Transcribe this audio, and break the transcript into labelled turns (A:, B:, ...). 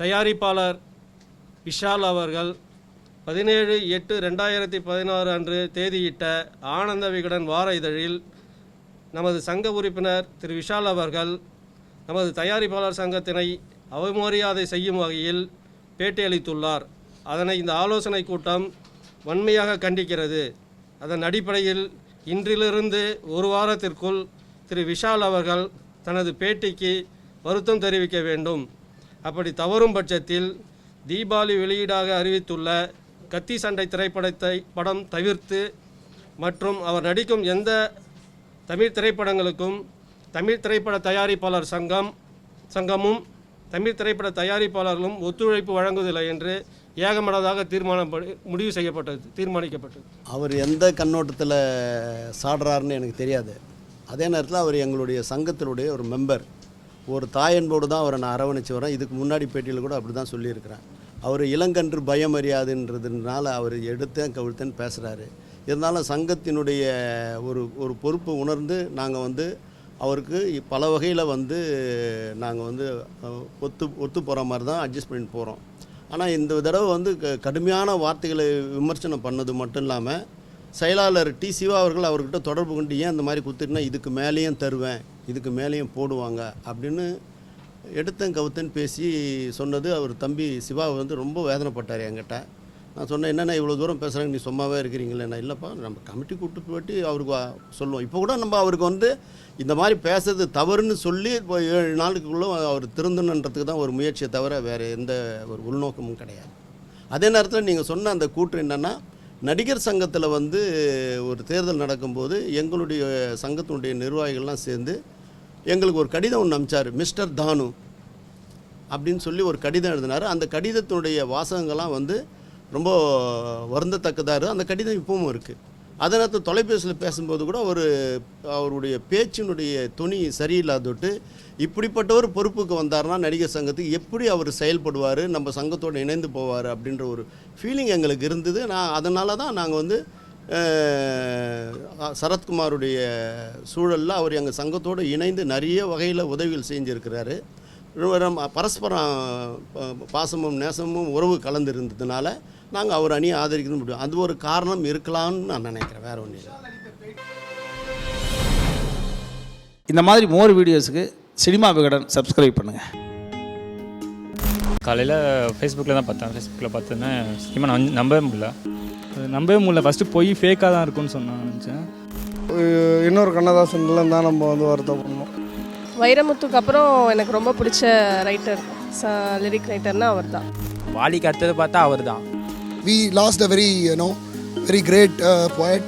A: தயாரிப்பாளர் விஷால் அவர்கள் 17/8/2016 அன்று தேதியிட்ட ஆனந்த விகடன் வார இதழில் நமது சங்க உறுப்பினர் திரு விஷால் அவர்கள் நமது தயாரிப்பாளர் சங்கத்தினை அவமரியாதை செய்யும் வகையில் பேட்டியளித்துள்ளார். அதனை இந்த ஆலோசனை கூட்டம் வன்மையாக கண்டிக்கிறது. அதன் அடிப்படையில் இன்றிலிருந்து ஒரு வாரத்திற்குள் திரு விஷால் அவர்கள் தனது பேட்டிக்கு வருத்தம் தெரிவிக்க வேண்டும். அப்படி தவறும் பட்சத்தில் தீபாவளி வெளியீடாக அறிவித்துள்ள கத்தி சண்டை படம் தவிர்த்து மற்றும் அவர் நடிக்கும் எந்த தமிழ் திரைப்படங்களுக்கும் தமிழ் திரைப்பட தயாரிப்பாளர் சங்கமும் தமிழ் திரைப்பட தயாரிப்பாளர்களும் ஒத்துழைப்பு வழங்குவதில்லை என்று ஏகமனதாக தீர்மானிக்கப்பட்டது.
B: அவர் எந்த கண்ணோட்டத்தில் சாடுறாருன்னு எனக்கு தெரியாது. அதே நேரத்தில் அவர் எங்களுடைய சங்கத்தினுடைய ஒரு மெம்பர், ஒரு தாயன்போடு தான் அவரை நான் அரவணைச்சு வரேன். இதுக்கு முன்னாடி பேட்டியில் கூட அப்படி தான் சொல்லியிருக்கிறேன். அவர் இளங்கன்று பயம் அறியாதுன்றதுனால அவர் எடுத்தேன் கவிழ்த்தேன்னு பேசுகிறாரு. இருந்தாலும் சங்கத்தினுடைய ஒரு பொறுப்பு உணர்ந்து நாங்கள் அவருக்கு பல வகையில் நாங்கள் ஒத்து போகிற மாதிரி தான் அட்ஜஸ்ட் பண்ணிட்டு போகிறோம். ஆனால் இந்த தடவை கடுமையான வார்த்தைகளை விமர்சனம் பண்ணது மட்டும் இல்லாமல் செயலாளர் டி சிவா அவர்கள் அவர்கிட்ட தொடர்பு கொண்டு ஏன் இந்த மாதிரி குத்துட்டுனா இதுக்கு மேலேயும் தருவேன், இதுக்கு மேலேயும் போடுவாங்க அப்படின்னு எடுத்தேன் கவுத்தேன்னு பேசி சொன்னது அவர் தம்பி சிவா ரொம்ப வேதனைப்பட்டார் என்கிட்ட. நான் சொன்னேன், என்னென்ன இவ்வளோ தூரம் பேசுகிறாங்க, நீ சும்மாவே இருக்கிறீங்களே. நான் இல்லைப்பா, நம்ம கமிட்டி கூப்பிட்டு போய்ட்டு அவருக்கு சொல்லுவோம். இப்போ கூட நம்ம அவருக்கு இந்த மாதிரி பேசுறது தவறுன்னு சொல்லி இப்போ 7 நாளுக்குள்ளே அவர் திருந்தணுன்றதுக்கு தான் ஒரு முயற்சியை தவிர வேறு எந்த ஒரு உள்நோக்கமும் கிடையாது. அதே நேரத்தில் நீங்கள் சொன்ன அந்த கூற்று என்னென்னா, நடிகர் சங்கத்தில் ஒரு தேர்தல் நடக்கும்போது எங்களுடைய சங்கத்தினுடைய நிர்வாகிகள்லாம் சேர்ந்து எங்களுக்கு ஒரு கடிதம் ஒன்று அனுப்பிச்சார். மிஸ்டர் தானு அப்படின்னு சொல்லி ஒரு கடிதம் எழுதினார். அந்த கடிதத்தினுடைய வாசகங்கள்லாம் ரொம்ப வருந்தத்தக்கதாக. அந்த கடிதம் இப்பவும் இருக்குது. அதே நேரத்தில் தொலைபேசியில் பேசும்போது கூட அவருடைய பேச்சினுடைய துணி சரியில்லாதொட்டு இப்படிப்பட்டவர் பொறுப்புக்கு வந்தார்னா நடிகர் சங்கத்துக்கு எப்படி அவர் செயல்படுவார், நம்ம சங்கத்தோடு இணைந்து போவார் அப்படின்ற ஒரு ஃபீலிங் எங்களுக்கு இருந்தது. அதனால தான் நாங்கள் சரத்குமாருடைய சூழலில் அவர் எங்கள் சங்கத்தோடு இணைந்து நிறைய வகையில் உதவிகள் செஞ்சுருக்கிறாரு. பரஸ்பரம் பாசமும் நேசமும் உறவு கலந்து இருந்ததுனால நாங்கள் அவர் அணியை ஆதரிக்க முடியும். அது ஒரு காரணம் இருக்கலாம்னு நான் நினைக்கிறேன், வேறு ஒன்றும் இல்லை.
C: இந்த மாதிரி மோர் வீடியோஸுக்கு சினிமா விகடன் சப்ஸ்கிரைப் பண்ணுங்கள்.
D: காலையில் ஃபேஸ்புக்கில் தான் பார்த்தேன். ஃபேஸ்புக்கில் பார்த்தோன்னே சினிமா நம்பவே முடியல. ஃபஸ்ட்டு போய் ஃபேக்காக தான் இருக்கும்னு நினச்சேன்.
E: இன்னொரு கண்ணதாசன்லாம் தான் நம்ம வருத்தம் பண்ணோம்.
F: வைரமுத்துக்கு அப்புறம் எனக்கு ரொம்ப பிடிச்ச ரைட்டர், லிரிக் ரைட்டர்னால் அவர் தான்.
G: வாலிக்கு அடுத்தது பார்த்தா அவர் தான்.
H: We lost a very great poet.